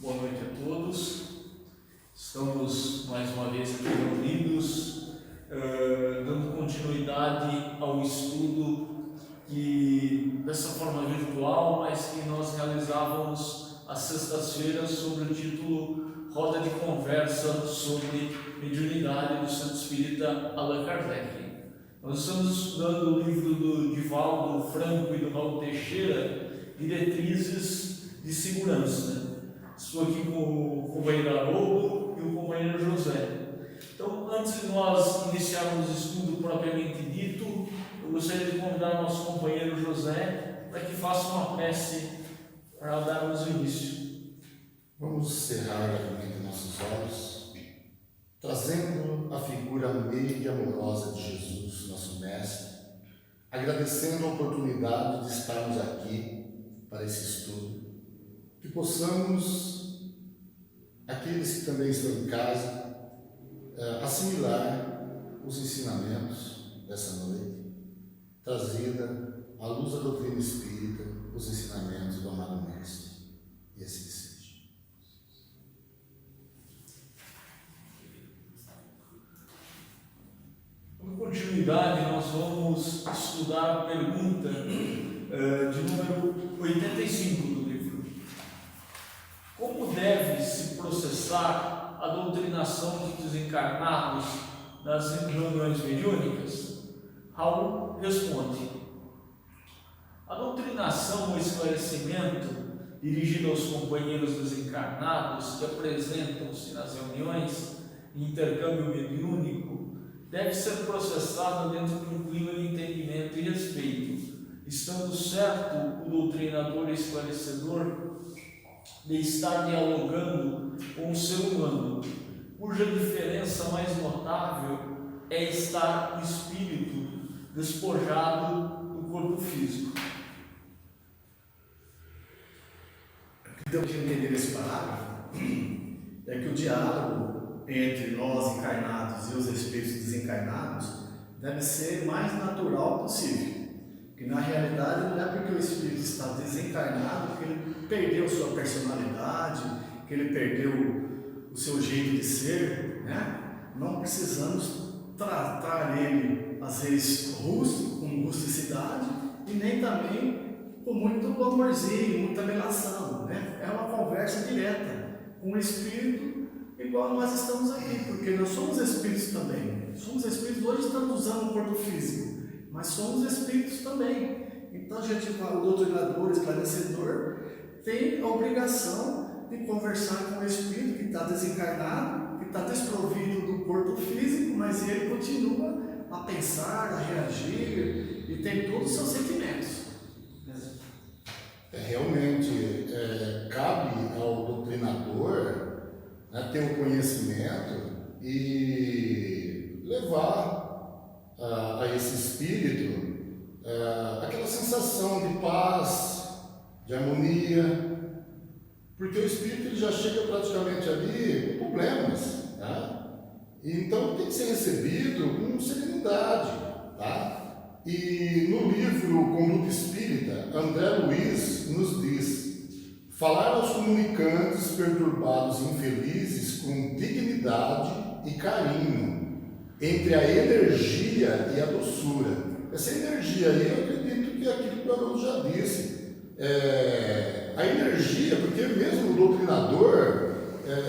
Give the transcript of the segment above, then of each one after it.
Boa noite a todos. Estamos mais uma vez aqui reunidos, dando continuidade ao estudo que, dessa forma virtual, mas que nós realizávamos às sextas-feiras sob o título Roda de Conversa sobre Mediunidade do Centro Espírita Allan Kardec. Nós estamos estudando o livro do Divaldo Franco e do Raul Teixeira, Diretrizes de Segurança. Estou aqui com o companheiro Haroldo e o companheiro José. Então, antes de nós iniciarmos o estudo propriamente dito, eu gostaria de convidar o nosso companheiro José para que faça uma prece para darmos o início. Vamos cerrar brevemente nossos olhos, trazendo a figura meiga e amorosa de Jesus, nosso Mestre, agradecendo a oportunidade de estarmos aqui para esse estudo, que possamos, aqueles que também estão em casa, assimilar os ensinamentos dessa noite, trazida à luz da doutrina espírita, os ensinamentos do amado Mestre, e assim seja. Por continuidade, nós vamos estudar a pergunta de número 85 do livro. Como deve se processar a doutrinação dos desencarnados nas reuniões mediúnicas? Raul responde: a doutrinação ou esclarecimento dirigido aos companheiros desencarnados que apresentam-se nas reuniões de intercâmbio mediúnico deve ser processada dentro de um clima de entendimento e respeito, estando certo o doutrinador esclarecedor de estar dialogando com o ser humano, cuja diferença mais notável é estar o espírito despojado do corpo físico. O que temos que entender nesse parágrafo é que o diálogo entre nós encarnados e os espíritos desencarnados deve ser mais natural possível. Que na realidade não é porque o espírito está desencarnado que ele perdeu sua personalidade, que ele perdeu o seu jeito de ser, né? Não precisamos tratar ele às vezes rústico, com rusticidade, e nem também com muito amorzinho, muita relação, né? É uma conversa direta com o espírito, igual nós estamos aqui, porque nós somos espíritos também. Somos espíritos, hoje estamos usando o corpo físico, mas somos espíritos também. Então a gente fala, o doutrinador, o esclarecedor, tem a obrigação de conversar com o espírito que está desencarnado, que está desprovido do corpo físico, mas ele continua a pensar, a reagir e tem todos os seus sentimentos. Realmente, cabe ao doutrinador ter o conhecimento e levar a esse espírito aquela sensação de paz, de harmonia, porque o espírito ele já chega praticamente ali com problemas, tá? Então tem que ser recebido com serenidade, tá? E no livro Conduta Espírita, André Luiz nos diz: falar aos comunicantes perturbados e infelizes com dignidade e carinho, entre a energia e a doçura. Essa energia aí, eu acredito que é aquilo que o Haroldo já disse. A energia, porque mesmo o doutrinador,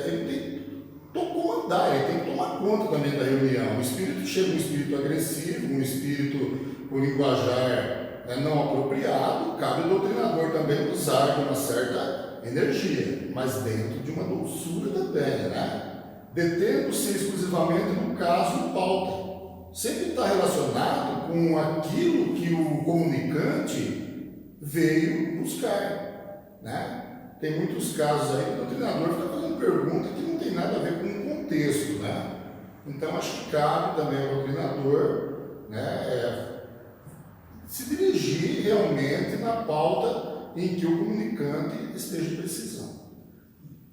ele tem que comandar, ele tem que tomar conta também da reunião. O espírito chega um espírito agressivo, um espírito com linguajar não apropriado, cabe ao doutrinador também usar de uma certa energia, mas dentro de uma doçura também, né? Detendo-se exclusivamente no caso em pauta. Sempre está relacionado com aquilo que o comunicante veio buscar, né? Tem muitos casos aí que o doutrinador fica fazendo pergunta que não tem nada a ver com o contexto, né? Então acho que cabe também ao doutrinador, né, se dirigir realmente na pauta em que o comunicante esteja precisando.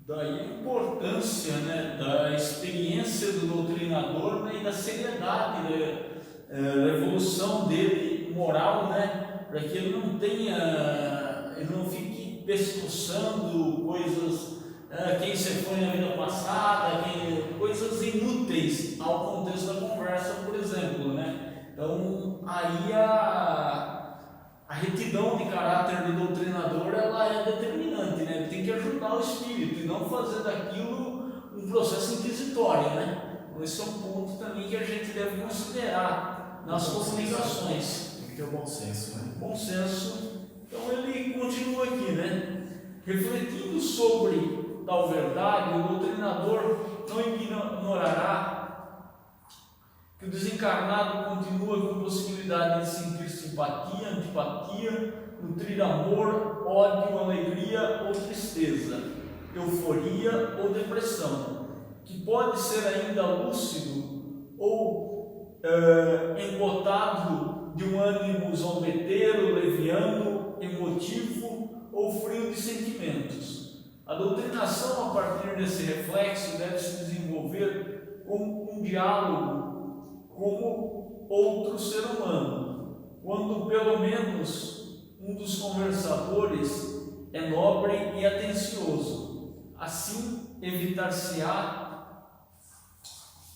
Daí a importância, né, da experiência do doutrinador, né, e da seriedade, da evolução dele moral, né, para que ele não fique pescoçando coisas quem você foi na vida passada, coisas inúteis ao contexto da conversa, por exemplo, né? Então, aí a retidão de caráter do doutrinador, ela é determinante, né? Ele tem que ajudar o espírito e não fazer daquilo um processo inquisitório, né? Esse é um ponto também que a gente deve considerar nas comunicações. Tem que ter o bom senso, né? Bom senso. Então ele continua aqui, né? Refletindo sobre tal verdade, o doutrinador não ignorará que o desencarnado continua com possibilidade de sentir simpatia, antipatia, nutrir amor, ódio, alegria ou tristeza, euforia ou depressão, que pode ser ainda lúcido ou embotado de um ânimo zombeteiro, leviano, emotivo ou frio de sentimentos. A doutrinação, a partir desse reflexo, deve se desenvolver como um diálogo como outro ser humano, quando pelo menos um dos conversadores é nobre e atencioso. Assim, evitar-se-á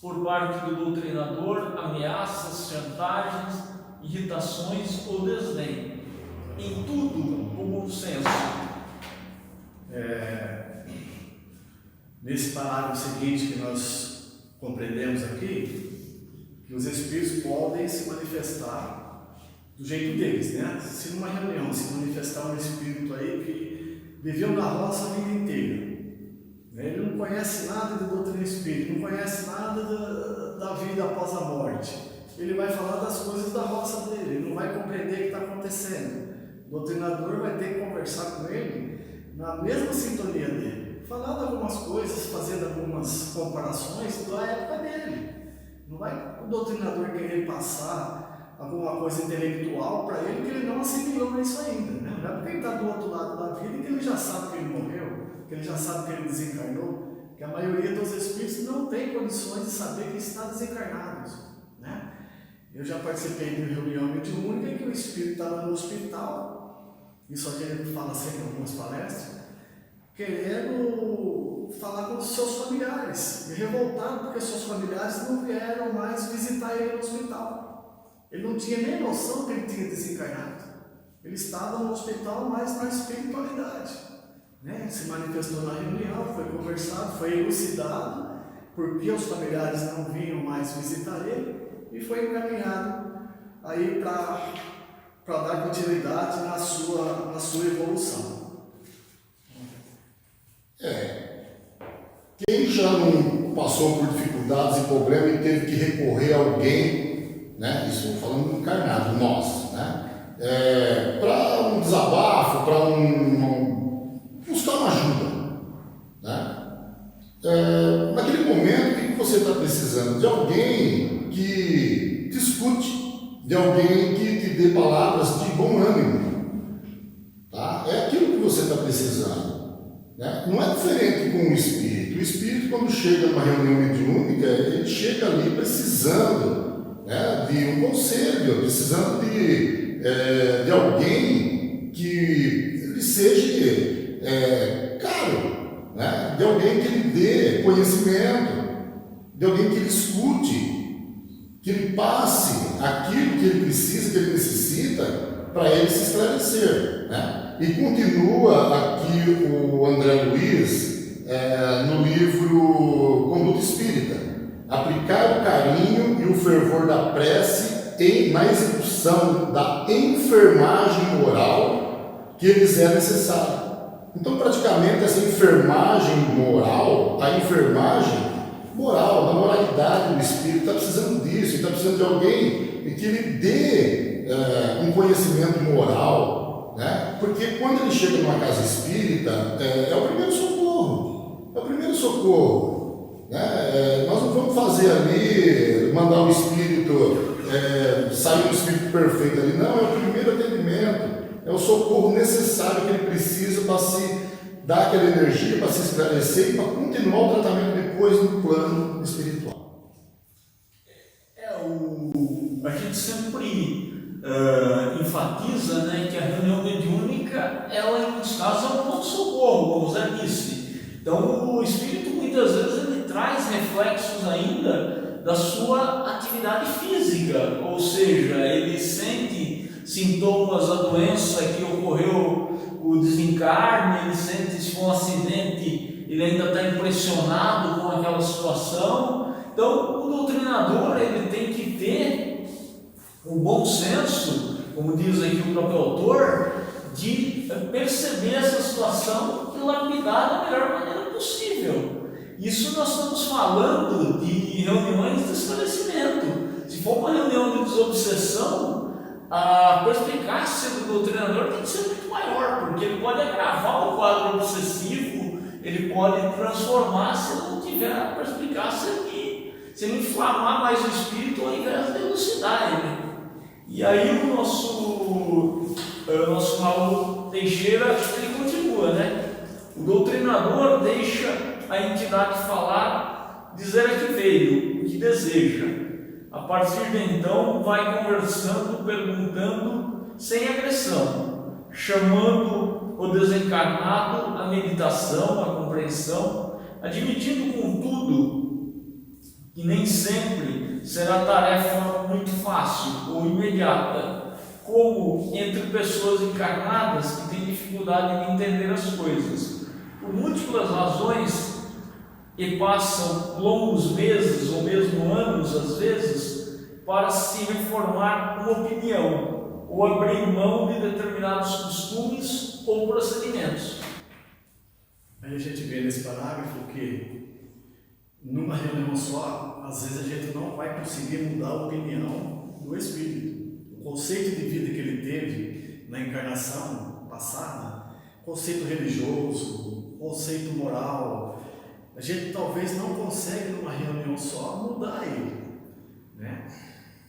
por parte do doutrinador ameaças, chantagens, irritações ou desdém. Em tudo, o bom senso. Nesse parágrafo seguinte que nós compreendemos aqui, que os espíritos podem se manifestar do jeito deles, né? Se numa reunião se manifestar um espírito aí que viveu na roça a vida inteira, ele não conhece nada de doutrina espírita, não conhece nada da vida após a morte. Ele vai falar das coisas da roça dele, ele não vai compreender o que está acontecendo. O doutrinador vai ter que conversar com ele na mesma sintonia dele, falando algumas coisas, fazendo algumas comparações da época dele. Não vai o doutrinador querer passar alguma coisa intelectual para ele que ele não assimilou isso ainda, né? Não é porque ele está do outro lado da vida que ele já sabe que ele morreu, que ele já sabe que ele desencarnou, que a maioria dos espíritos não tem condições de saber que está desencarnado, né? Eu já participei de reunião mediúnica em que o espírito estava no hospital, isso aqui ele fala sempre em algumas palestras, querendo falar com os seus familiares, e revoltado porque seus familiares não vieram mais visitar ele no hospital. Ele não tinha nem noção que ele tinha desencarnado. Ele estava no hospital, mas na espiritualidade, né? Ele se manifestou na reunião, foi conversado, foi elucidado porque os familiares não vinham mais visitar ele e foi encaminhado aí para dar continuidade na sua evolução. Quem já não passou por dificuldades e problemas e teve que recorrer a alguém, né? Isso falando do encarnado, nós, né? Para um desabafo, para buscar uma ajuda, né? Naquele momento, o que você está precisando? De alguém que te escute, de alguém que te dê palavras de bom ânimo, tá? É aquilo que você está precisando. Né? Não é diferente com o espírito. O espírito, quando chega numa reunião mediúnica, ele chega ali precisando, né, de um conselho, precisando de alguém que lhe seja caro, né? De alguém que lhe dê conhecimento, de alguém que lhe escute, que lhe passe aquilo que ele precisa, que ele necessita para ele se esclarecer, né? E continua aqui o André Luiz no livro Conduta Espírita: aplicar o carinho e o fervor da prece na execução da enfermagem moral que lhes é necessária. Então, praticamente, essa enfermagem moral, a enfermagem moral, da moralidade do espírito, está precisando disso, está precisando de alguém que lhe dê um conhecimento moral. Né? Porque quando ele chega numa casa espírita, é o primeiro socorro. É o primeiro socorro. Né? Nós não vamos fazer ali, mandar o espírito, sair um espírito perfeito ali. Não, é o primeiro atendimento. É o socorro necessário que ele precisa para se dar aquela energia, para se esclarecer e para continuar o tratamento depois no plano espiritual. A gente sempre enfatiza, né, que a reunião mediúnica, ela em muitos casos é um pronto-socorro, como o Zé disse. Então o espírito muitas vezes ele traz reflexos ainda da sua atividade física, ou seja, ele sente sintomas da doença que ocorreu, o desencarne, ele sente se foi um acidente, ele ainda está impressionado com aquela situação. Então o doutrinador ele tem que ter o bom senso, como diz aqui o próprio autor, de perceber essa situação e lapidar da melhor maneira possível. Isso nós estamos falando de reuniões de esclarecimento. Se for uma reunião de desobsessão, a perspicácia do doutrinador tem que ser muito maior, porque ele pode agravar o quadro obsessivo, ele pode transformar se não tiver a perspicácia aqui, se ele inflamar mais o espírito ao invés de elucidar ele. E aí o nosso Raul Teixeira, ele continua, né? O doutrinador deixa a entidade falar, dizer a que veio, o que deseja. A partir de então, vai conversando, perguntando, sem agressão, chamando o desencarnado à meditação, à compreensão, admitindo, contudo, que nem sempre será tarefa muito fácil ou imediata, como entre pessoas encarnadas que têm dificuldade de entender as coisas, por múltiplas razões, e passam longos meses ou mesmo anos, às vezes, para se reformar uma opinião ou abrir mão de determinados costumes ou procedimentos. Aí a gente vê nesse parágrafo que numa reunião só, às vezes a gente não vai conseguir mudar a opinião do espírito. O conceito de vida que ele teve na encarnação passada, conceito religioso, conceito moral, a gente talvez não consegue numa reunião só mudar ele, né?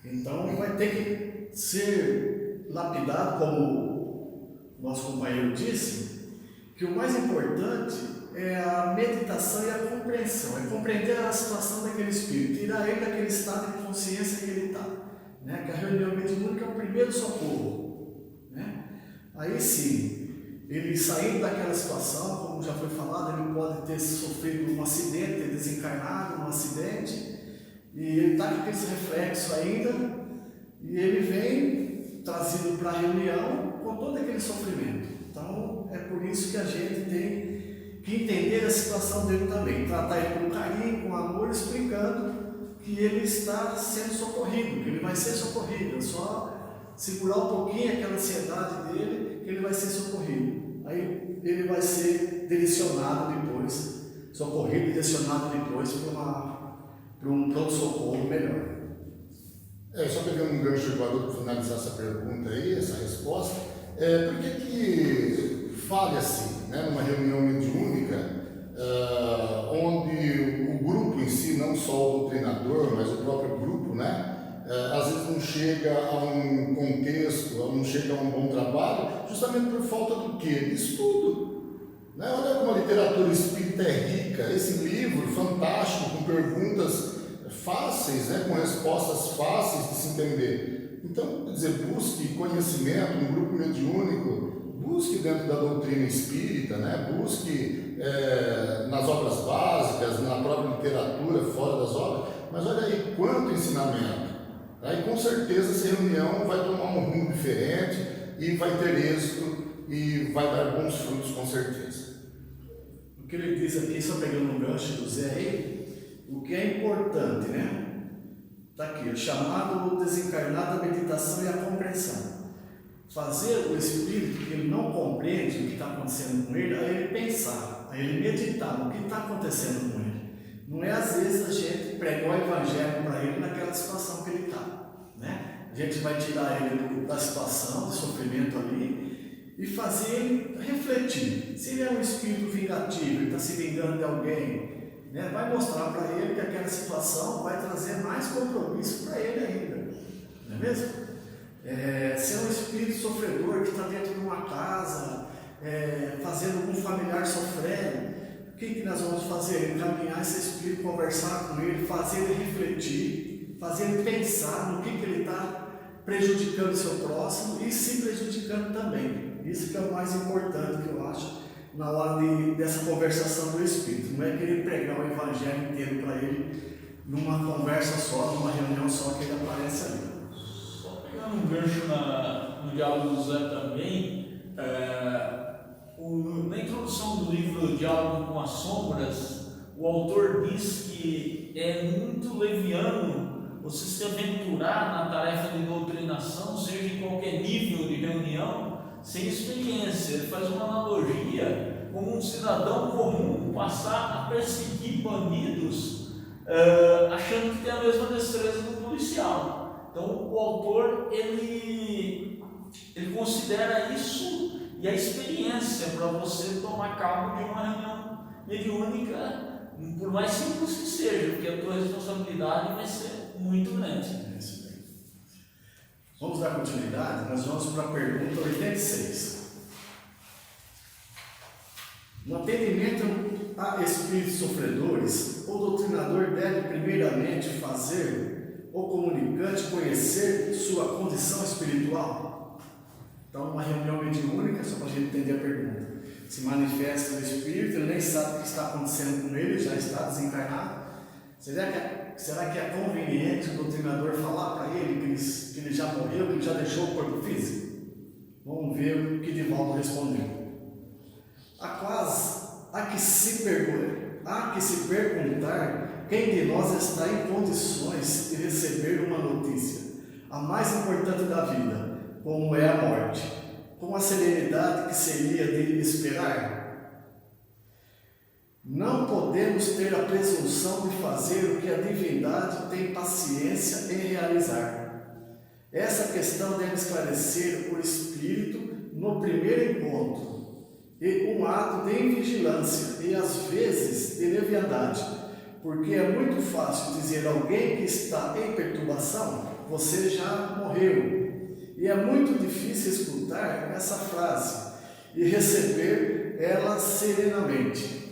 Então vai ter que ser lapidado, como o nosso companheiro disse, que o mais importante é a meditação e a compreensão, é compreender a situação daquele espírito, tirar ele daquele estado de consciência que ele está, né? Que a reunião mediúnica é o primeiro socorro, né? Aí sim, ele saindo daquela situação, como já foi falado, ele pode ter sofrido um acidente, ter desencarnado num acidente, e ele está com esse reflexo ainda, e ele vem trazido para a reunião com todo aquele sofrimento. Então é por isso que a gente tem que entender a situação dele também, tratar ele com carinho, com amor, explicando que ele está sendo socorrido, que ele vai ser socorrido, é só segurar um pouquinho aquela ansiedade dele, que ele vai ser socorrido. Aí ele vai ser direcionado depois, socorrido e direcionado depois para um pronto-socorro melhor. Só pegando um gancho para finalizar essa pergunta aí, essa resposta, por que falha assim, né, numa reunião mediúnica, onde o grupo em si, não só o doutrinador, mas o próprio grupo, né, às vezes não chega a um contexto, não chega a um bom trabalho, justamente por falta do quê? De estudo. Né? Olha como a literatura espírita é rica, esse livro fantástico, com perguntas fáceis, né? Com respostas fáceis de se entender. Então, quer dizer, busque conhecimento no grupo mediúnico, busque dentro da doutrina espírita, né? Busque nas obras básicas, na própria literatura, fora das obras, mas olha aí quanto ensinamento. Aí com certeza essa reunião vai tomar um rumo diferente e vai ter êxito e vai dar bons frutos com certeza. O que ele diz aqui, só pegando um gancho do Zé aí, o que é importante, né? Está aqui, o chamado desencarnado, a meditação e a compreensão. Fazer o espírito que ele não compreende o que está acontecendo com ele, a ele pensar, a ele meditar no que está acontecendo com ele. Não é às vezes a gente pregar o evangelho para ele naquela situação que ele está, né? A gente vai tirar ele da situação de sofrimento ali e fazer ele refletir. Se ele é um espírito vingativo, ele está se vingando de alguém, né? Vai mostrar para ele que aquela situação vai trazer mais compromisso para ele ainda, não é mesmo? Se é um espírito sofredor que está dentro de uma casa, fazendo algum familiar sofrendo, o que nós vamos fazer? Encaminhar esse espírito, conversar com ele, fazer ele refletir, fazer ele pensar no que ele está prejudicando o seu próximo e se prejudicando também. Isso que é o mais importante que eu acho na hora dessa conversação do Espírito. Não é querer pregar o Evangelho inteiro para ele numa conversa só, numa reunião só que ele aparece ali. Só pegando um gancho no Diálogo do Zé também, na introdução do livro Diálogo com as Sombras, o autor diz que é muito leviano você se aventurar na tarefa de doutrinação, seja em qualquer nível de reunião, sem experiência. Ele faz uma analogia como um cidadão comum passar a perseguir bandidos achando que tem a mesma destreza do policial. Então o autor ele considera isso e a experiência para você tomar cabo de uma reunião mediúnica, por mais simples que seja, porque a tua responsabilidade vai ser muito grande. É isso mesmo. Vamos dar continuidade, nós vamos para a pergunta 86. No atendimento a espíritos sofredores, o doutrinador deve primeiramente fazer o comunicante conhecer sua condição espiritual. Então, uma reunião mediúnica, só para a gente entender a pergunta, se manifesta o espírito, ele nem sabe o que está acontecendo com ele, já está desencarnado. Será que é conveniente o doutrinador falar para ele que ele já morreu, que ele já deixou o corpo físico? Vamos ver o que Divaldo respondeu. Há que se perguntar quem de nós está em condições de receber uma notícia, a mais importante da vida, como é a morte, com a serenidade que seria de esperar. Não podemos ter a presunção de fazer o que a divindade tem paciência em realizar. Essa questão deve esclarecer o espírito no primeiro encontro, e um ato de invigilância e às vezes de leviandade, porque é muito fácil dizer a alguém que está em perturbação: você já morreu, e é muito difícil escutar essa frase e receber ela serenamente.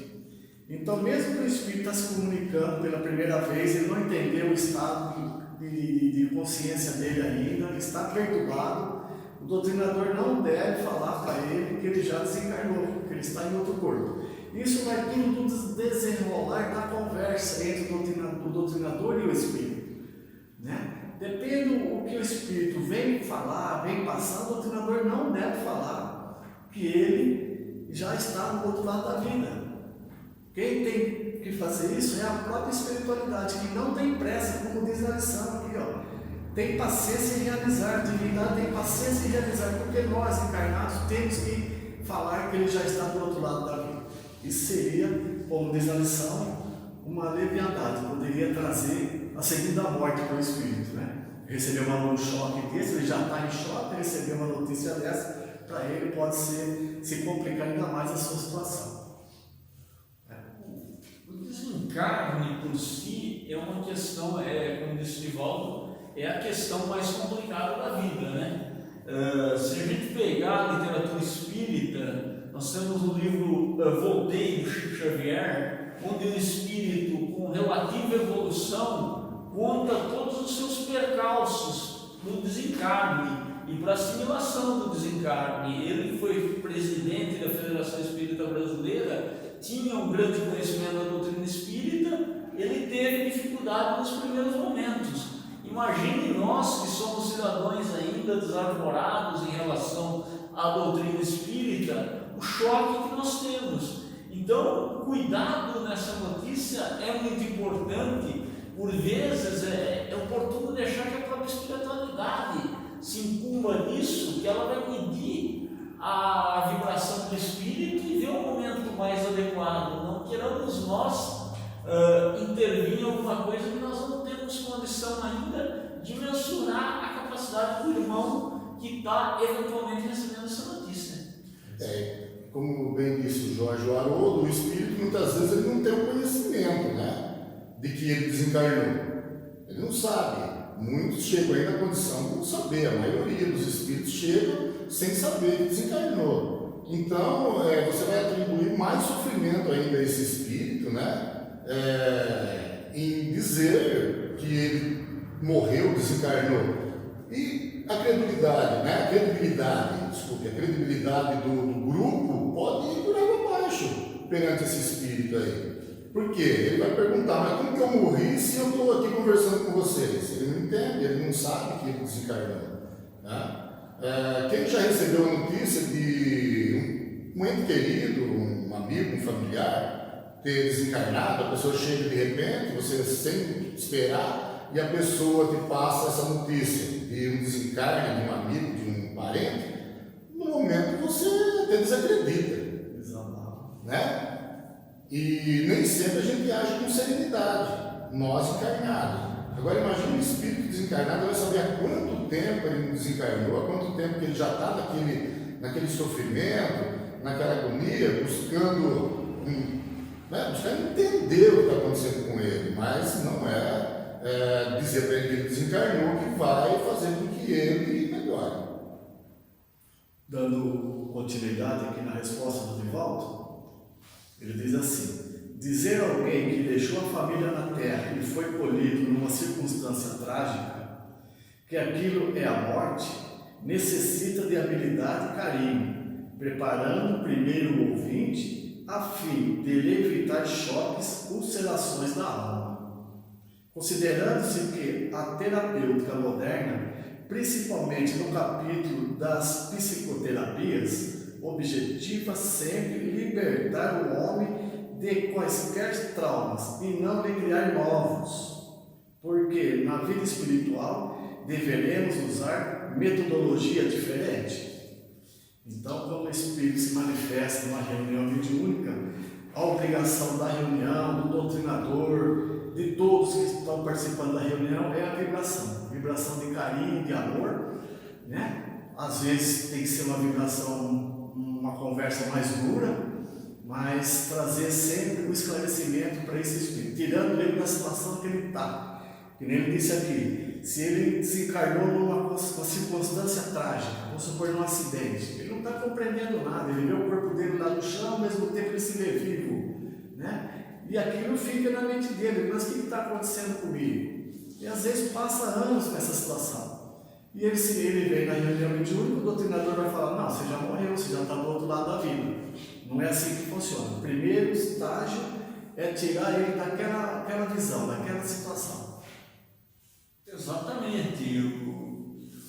Então, mesmo que o espírito está se comunicando pela primeira vez, ele não entendeu o estado de consciência dele ainda, ele está perturbado, o doutrinador não deve falar para ele que ele já desencarnou, que ele está em outro corpo. Isso vai tudo do desenrolar da conversa entre o doutrinador e o espírito, né? Depende do que o espírito vem falar, vem passar, o doutrinador não deve falar que ele já está no outro lado da vida. Quem tem que fazer isso é a própria espiritualidade, que não tem pressa, como diz na lição aqui, ó. Tem paciência em realizar, a divindade tem paciência em realizar, porque nós encarnados temos que falar que ele já está do outro lado da vida. Isso seria, como diz na lição, uma leviandade, poderia trazer a segunda morte para o espírito, né? Receber um choque desse, ele já está em choque, receber uma notícia dessa, para ele pode se complicar ainda mais a sua situação. O desencarne por si é uma questão, como disse Divaldo, é a questão mais complicada da vida, né? Se a gente pegar a literatura espírita, nós temos o livro Voltei, do Chico Xavier, onde o espírito, com relativa evolução, conta todos os seus percalços no desencarne e para assimilação do desencarne. Ele foi presidente da Federação Espírita Brasileira, tinha um grande conhecimento da doutrina espírita, ele teve dificuldade nos primeiros momentos. Imagine nós que somos cidadãos ainda desarvorados em relação à doutrina espírita, o choque que nós temos. Então, cuidado nessa notícia é muito importante. Por vezes é oportuno deixar que a própria espiritualidade se incumba nisso, que ela vai medir a vibração do espírito e ver o momento mais adequado. Não queremos nós intervir em alguma coisa que nós não temos condição ainda de mensurar a capacidade do irmão que está eventualmente recebendo essa notícia. Como bem disse o Jorge Haroldo, o espírito muitas vezes ele não tem o conhecimento, né, de que ele desencarnou. Ele não sabe. Muitos chegam aí na condição de não saber. A maioria dos espíritos chegam sem saber que desencarnou. Então, você vai atribuir mais sofrimento ainda a esse espírito, né? Em dizer que ele morreu, desencarnou. E a credibilidade, né? A credibilidade do grupo pode ir por água abaixo. perante esse espírito aí. Por quê? Ele vai perguntar, mas como que eu morri se eu estou aqui conversando com vocês? Ele não entende, ele não sabe que ele desencarnou. Né? Quem já recebeu a notícia de um ente querido, um amigo, um familiar, ter desencarnado, a pessoa chega de repente, você sem esperar, e a pessoa te passa essa notícia de um desencarne de um amigo, de um parente, no momento você até desacredita. Exato. Né? E nem sempre a gente age com serenidade, nós encarnados. Agora imagine um espírito desencarnado, vai saber há quanto tempo ele desencarnou, há quanto tempo que ele já está naquele sofrimento, naquela agonia, buscando entender o que está acontecendo com ele, mas não é dizer para ele que ele desencarnou que vai fazer com que ele melhore. Dando continuidade aqui na resposta do Divaldo, ele diz assim: dizer a alguém que deixou a família na terra e foi colhido numa circunstância trágica, que aquilo é a morte, necessita de habilidade e carinho, preparando primeiro o ouvinte a fim de ele evitar choques, ulcerações da alma. Considerando-se que a terapêutica moderna, principalmente no capítulo das psicoterapias, objetiva sempre libertar o homem de quaisquer traumas e não lhe criar novos, porque na vida espiritual deveremos usar metodologia diferente. Então, quando o Espírito se manifesta numa reunião mediúnica, a obrigação da reunião, do doutrinador, de todos que estão participando da reunião é a vibração de carinho, de amor, né? Às vezes tem que ser uma vibração, uma conversa mais dura, mas trazer sempre o esclarecimento para esse espírito, tirando ele da situação que ele está. Que nem ele disse aqui, se ele desencarnou numa circunstância trágica, vamos supor num acidente, ele não está compreendendo nada, ele vê o corpo dele lá no chão, ao mesmo tempo ele se vê vivo, né? E aquilo fica na mente dele, mas o que está acontecendo comigo? E às vezes passa anos nessa situação. E ele vem na reunião mediúnica, o doutrinador vai falar: não, você já morreu, você já está do outro lado da vida. Não é assim que funciona. O primeiro estágio é tirar ele daquela visão, daquela situação. Exatamente.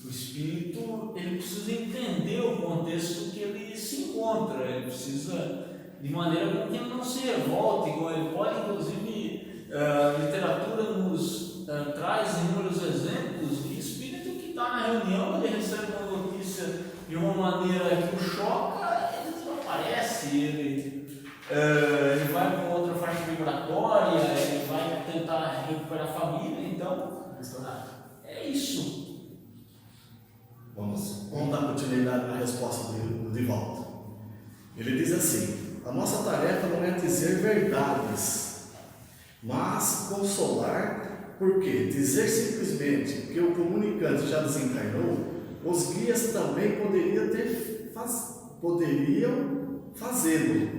O espírito, ele precisa entender o contexto que ele se encontra, ele precisa, de maneira com que ele não se revolte, igual ele pode, inclusive, a literatura nos traz inúmeros exemplos de espírito que está na reunião, ele recebe uma notícia de uma maneira que o choca, ele desaparece, ele vai para outra faixa vibratória, ele vai tentar recuperar a família. Então, é isso. Vamos dar continuidade na resposta do Divaldo. Ele diz assim: a nossa tarefa não é dizer verdades, mas consolar, porque dizer simplesmente que o comunicante já desencarnou, os guias também poderiam fazê-lo.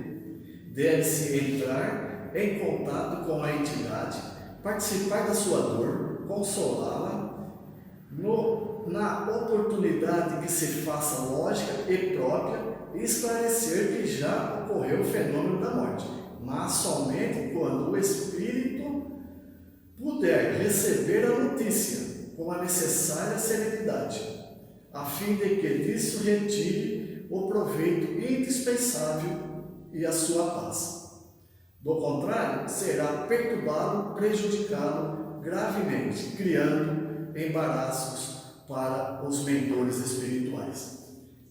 Deve-se entrar em contato com a entidade, participar da sua dor, consolá-la, na oportunidade que se faça lógica e própria, e esclarecer que já ocorreu o fenômeno da morte, mas somente quando o espírito puder receber a notícia com a necessária serenidade, a fim de que disso retire o proveito indispensável e a sua paz. Do contrário, será perturbado, prejudicado gravemente, criando embaraços para os mentores espirituais.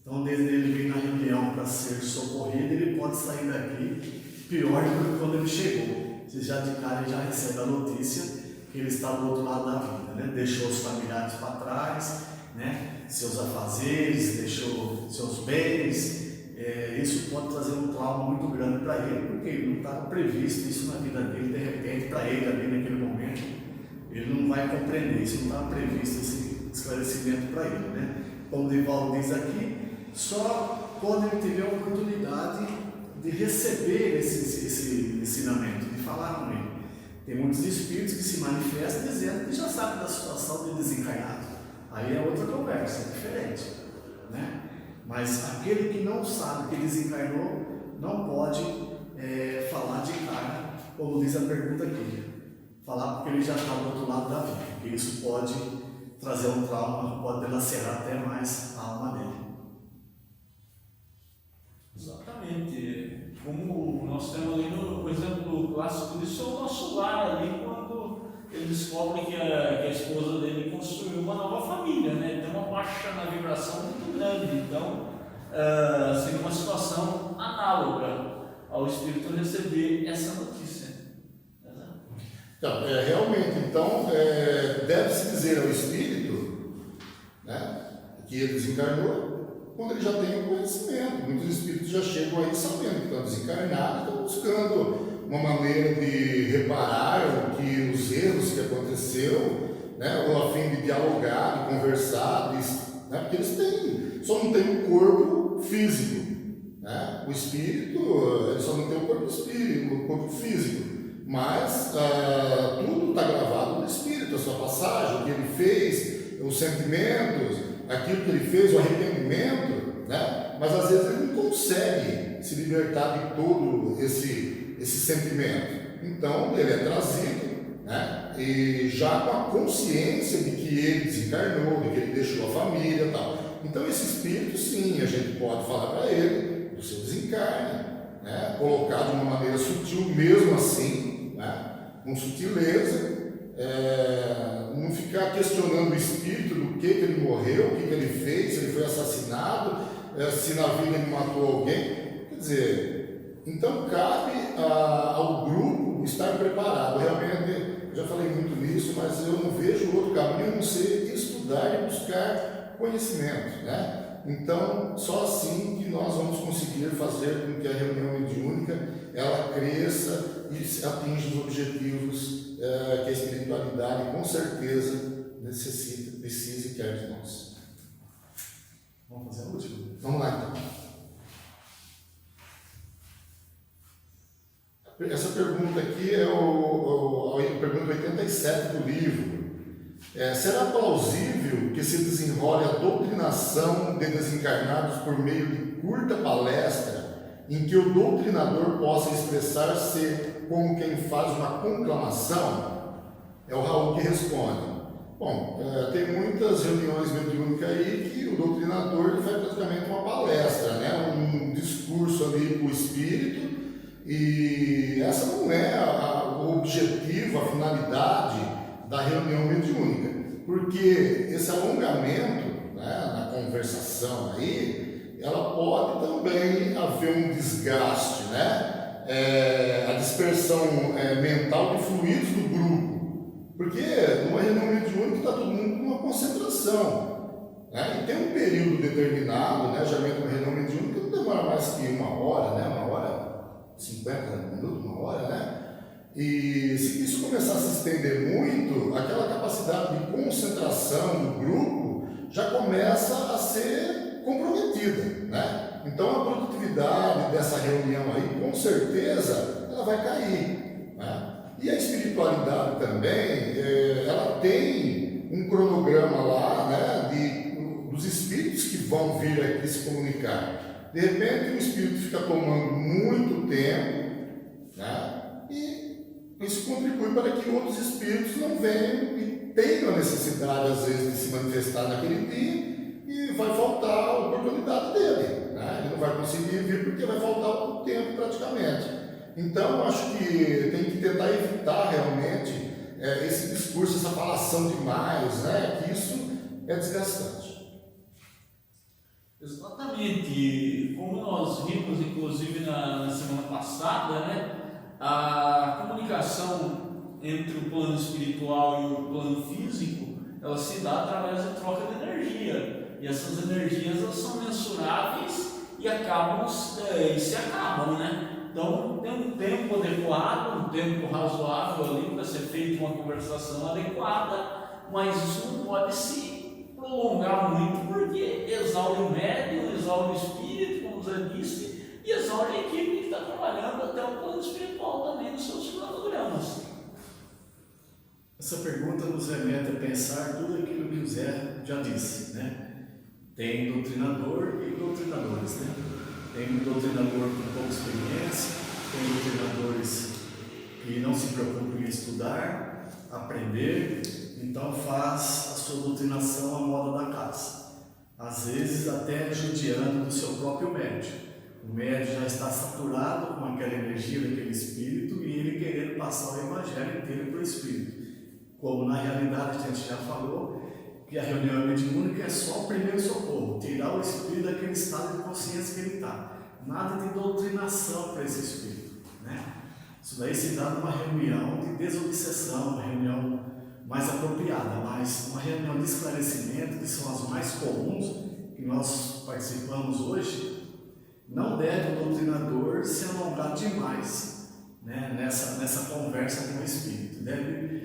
Então, desde ele vir na reunião para ser socorrido, ele pode sair daqui pior do que quando ele chegou. Você já de cara já recebe a notícia que ele está do outro lado da vida, né? Deixou os familiares para trás, né? Seus afazeres, deixou seus bens. Isso pode trazer um trauma muito grande para ele, porque ele não estava previsto isso na vida dele. De repente, para ele ali naquele momento, ele não vai compreender, isso não estava previsto, esse esclarecimento para ele, né? Como o Divaldo diz aqui, só quando ele tiver a oportunidade de receber esse ensinamento, de falar com ele. Tem muitos espíritos que se manifestam dizendo que já sabe da situação de desencarnado. Aí é outra conversa, é diferente, né? Mas aquele que não sabe que desencarnou, não pode diz a pergunta aqui. Falar porque ele já está do outro lado da vida, porque isso pode trazer um trauma, pode dilacerar até mais a alma dele. Exatamente. Como nós temos ali no exemplo clássico disso, é o nosso lar ali, quando ele descobre que a esposa dele construiu uma nova família, né? Tem uma baixa na vibração muito grande. Então, seria uma situação análoga ao espírito receber essa notícia. Então, realmente, deve-se dizer ao espírito, né, que ele desencarnou quando ele já tem o conhecimento. Muitos espíritos já chegam aí sabendo que estão desencarnados, estão buscando uma maneira de reparar os erros que aconteceu, né, ou a fim de dialogar, de conversar, né, porque eles só não têm um corpo físico. Né? O espírito, ele só não tem o corpo físico. Mas tudo está gravado no espírito, a sua passagem, o que ele fez, os sentimentos, aquilo que ele fez, o arrependimento, né? Mas às vezes ele não consegue se libertar de todo esse sentimento. Então ele é trazido, né? E já com a consciência de que ele desencarnou, de que ele deixou a família e tal. Então esse espírito, sim, a gente pode falar para ele do seu desencarne, né? Colocar de uma maneira sutil mesmo assim, né? Com sutileza, não ficar questionando o espírito do que ele morreu, o que ele fez, se ele foi assassinado, se na vida ele matou alguém. Quer dizer, então cabe ao grupo estar preparado. Realmente, eu já falei muito nisso, mas eu não vejo outro caminho a não ser estudar e buscar conhecimento, né? Então, só assim que nós vamos conseguir fazer com que a reunião mediúnica ela cresça e atinja os objetivos que a espiritualidade com certeza precisa e quer de nós. Vamos fazer a última? Vamos lá então. Essa pergunta aqui é a pergunta 87 do livro. Será plausível que se desenrole a doutrinação de desencarnados por meio de curta palestra em que o doutrinador possa expressar-se como quem faz uma conclamação? É o Raul que responde. Bom, tem muitas reuniões mediúnicas aí que o doutrinador ele faz praticamente uma palestra, né? Um discurso ali para o espírito, e essa não é o objetivo, a finalidade da reunião mediúnica, porque esse alongamento, né, na conversação aí, ela pode também haver um desgaste, né, a dispersão mental de fluidos do grupo, porque numa reunião mediúnica está todo mundo com uma concentração, né, e tem um período determinado, né, geralmente uma reunião mediúnica não demora mais que uma hora, né, 50 minutos, uma hora, né? E se isso começar a se estender muito, aquela capacidade de concentração do grupo já começa a ser comprometida, né? Então a produtividade dessa reunião aí, com certeza, ela vai cair, né? E a espiritualidade também, ela tem um cronograma lá, né, dos espíritos que vão vir aqui se comunicar. De repente o espírito fica tomando muito tempo, né? E isso contribui para que outros espíritos não venham e tenham a necessidade, às vezes, de se manifestar naquele dia e vai faltar a oportunidade dele, né? Ele não vai conseguir vir porque vai faltar o tempo praticamente. Então, acho que tem que tentar evitar realmente esse discurso, essa falação demais, né? Que isso é desgastante. Exatamente, como nós vimos inclusive na semana passada, né, a comunicação entre o plano espiritual e o plano físico, ela se dá através da troca de energia, e essas energias elas são mensuráveis e se acabam, né? Então tem um tempo adequado, um tempo razoável ali para ser feita uma conversação adequada, mas isso não pode se prolongar muito, porque exaure o médium, exaure o espírito, como já disse, e exaure a equipe que está trabalhando até o plano espiritual também nos seus cronogramas. Essa pergunta nos remete a pensar tudo aquilo que o Zé já disse, né? Tem doutrinador e doutrinadores, né? Tem um doutrinador com pouca experiência, tem doutrinadores que não se estudar, aprender, então faz a sua doutrinação à moda da casa. Às vezes até judiando do seu próprio médium. O médium já está saturado com aquela energia daquele espírito e ele querendo passar o evangelho inteiro para o espírito. Como na realidade a gente já falou, que a reunião mediúnica é só o primeiro socorro, tirar o espírito daquele estado de consciência que ele está. Nada de doutrinação para esse espírito, né? Isso daí se dá numa reunião de desobsessão, uma reunião mais apropriada, mas uma reunião de esclarecimento, que são as mais comuns, que nós participamos hoje, não deve o doutrinador se alongar demais, né, nessa conversa com o espírito. Deve,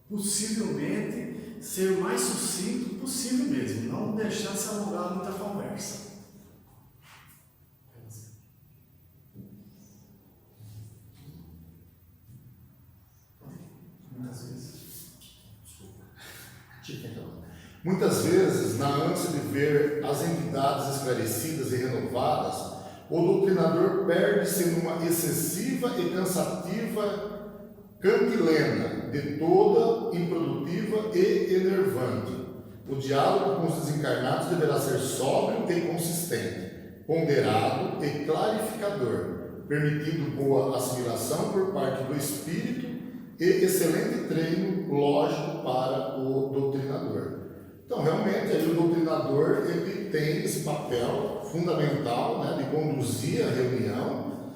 possivelmente, ser o mais sucinto possível mesmo, não deixar se alongar muita conversa. Muitas vezes, na ânsia de ver as entidades esclarecidas e renovadas, o doutrinador perde-se numa excessiva e cansativa cantilena, de toda improdutiva e enervante. O diálogo com os desencarnados deverá ser sóbrio e consistente, ponderado e clarificador, permitindo boa assimilação por parte do espírito e excelente treino lógico para o doutrinador. Então, realmente, aí o doutrinador ele tem esse papel fundamental, né, de conduzir a reunião,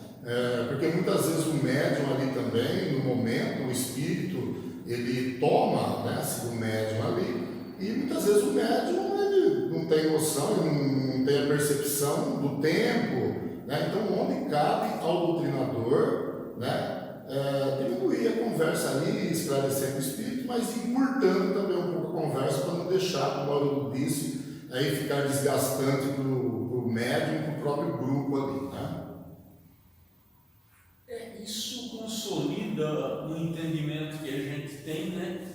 porque muitas vezes o médium ali também, no momento, o espírito, ele toma, né, o médium ali, e muitas vezes o médium ele não tem noção, ele não tem a percepção do tempo, né? Então, onde cabe ao doutrinador, né, diminuir a conversa ali, esclarecendo o espírito, mas encurtando também um pouco a conversa para não deixar, como o Haroldo disse, aí ficar desgastante para o médium e para o próprio grupo ali, né? Isso consolida o entendimento que a gente tem, né?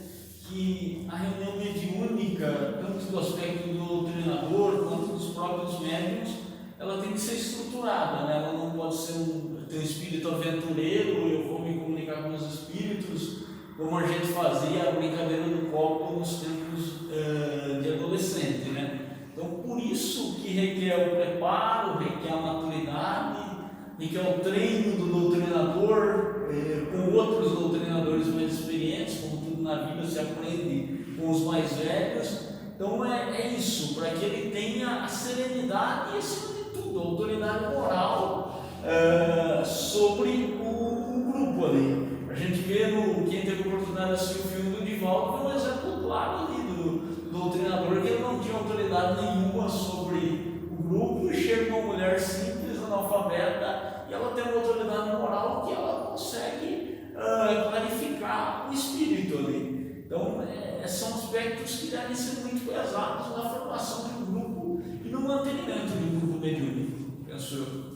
Que a reunião mediúnica, tanto do aspecto do doutrinador quanto dos próprios médiuns, ela tem que ser estruturada, né? Ela não pode ser um espírito aventureiro, eu vou me comunicar com os espíritos, como a gente fazia a brincadeira do copo nos tempos de adolescente, né? Então, por isso que requer o preparo, requer a maturidade, requer o treino do doutrinador com outros doutrinadores mais experientes, como tudo na vida se aprende com os mais velhos. Então, é isso, para que ele tenha a serenidade e, acima de tudo, a autoridade moral sobre o grupo ali. A gente vê, quem teve a oportunidade de assistir o filme do Divaldo, foi um exemplo claro ali do doutrinador, que ele não tinha autoridade nenhuma sobre o grupo, e chega uma mulher simples, analfabeta, e ela tem uma autoridade moral que ela consegue clarificar o espírito ali. Então, são aspectos que devem ser muito pesados na formação de um grupo e no mantenimento de um grupo mediúnico, penso eu.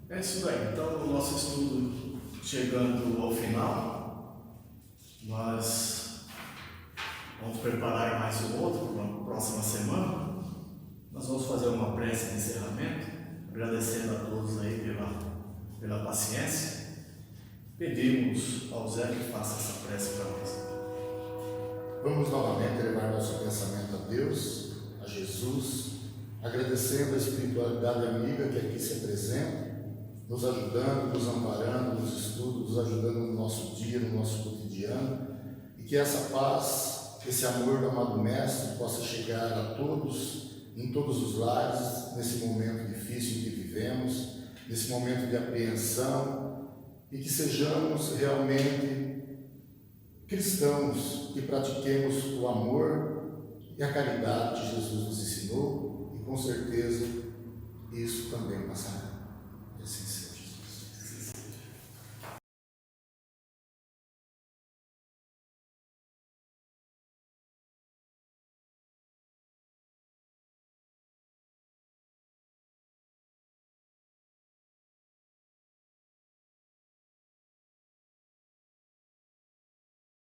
É isso aí. Então, o nosso estudo chegando ao final, nós vamos preparar mais um outro para a próxima semana. Nós vamos fazer uma prece de encerramento, agradecendo a todos aí pela paciência. Pedimos ao Zé que faça essa prece para nós. Vamos novamente levar nosso pensamento a Deus, a Jesus, agradecendo a espiritualidade amiga que aqui se apresenta, nos ajudando, nos amparando nos estudos, nos ajudando no nosso dia, no nosso cotidiano, e que essa paz, esse amor do amado Mestre possa chegar a todos, em todos os lares, nesse momento difícil que vivemos, nesse momento de apreensão, e que sejamos realmente cristãos, que pratiquemos o amor e a caridade que Jesus nos ensinou, e com certeza isso também passará. E assim seja.